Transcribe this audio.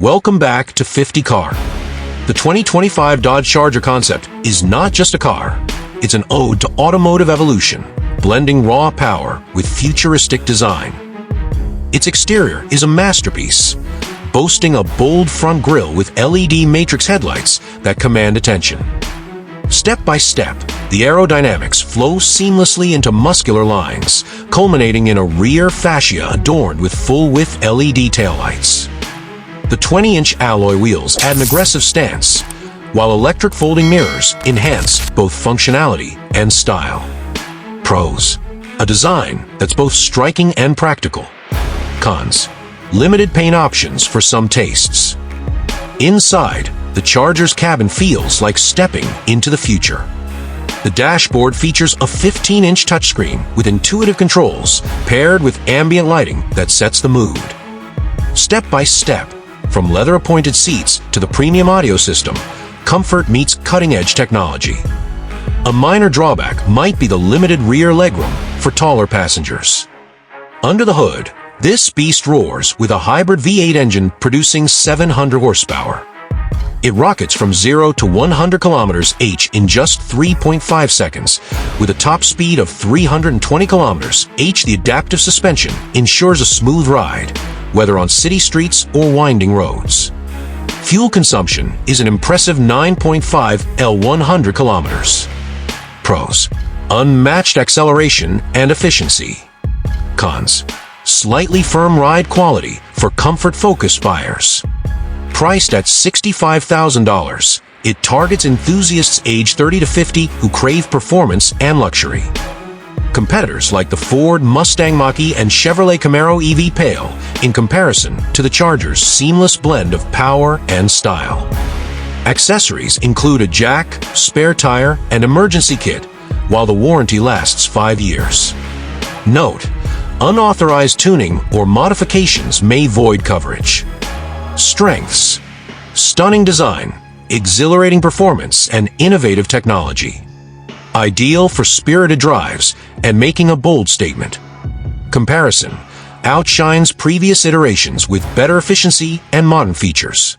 Welcome back to 50 Car. The 2025 Dodge Charger concept is not just a car. It's an ode to automotive evolution, blending raw power with futuristic design. Its exterior is a masterpiece, boasting a bold front grille with LED matrix headlights that command attention. Step by step, the aerodynamics flow seamlessly into muscular lines, culminating in a rear fascia adorned with full-width LED taillights. The 20-inch alloy wheels add an aggressive stance, while electric folding mirrors enhance both functionality and style. Pros: a design that's both striking and practical. Cons: limited paint options for some tastes. Inside, the Charger's cabin feels like stepping into the future. The dashboard features a 15-inch touchscreen with intuitive controls paired with ambient lighting that sets the mood. Step by step, from leather-appointed seats to the premium audio system, comfort meets cutting-edge technology. A minor drawback might be the limited rear legroom for taller passengers. Under the hood, this beast roars with a hybrid V8 engine producing 700 horsepower. It rockets from 0 to 100 km/h in just 3.5 seconds. With a top speed of 320 km/h, the adaptive suspension ensures a smooth ride, whether on city streets or winding roads. Fuel consumption is an impressive 9.5 L 100 km. Pros: unmatched acceleration and efficiency. Cons: slightly firm ride quality for comfort-focused buyers. Priced at $65,000, it targets enthusiasts aged 30 to 50 who crave performance and luxury. Competitors like the Ford Mustang Mach-E and Chevrolet Camaro EV pale in comparison to the Charger's seamless blend of power and style. Accessories include a jack, spare tire, and emergency kit, while the warranty lasts 5 years. Note: unauthorized tuning or modifications may void coverage. Strengths: stunning design, exhilarating performance, and innovative technology. Ideal for spirited drives and making a bold statement. Comparison: outshines previous iterations with better efficiency and modern features.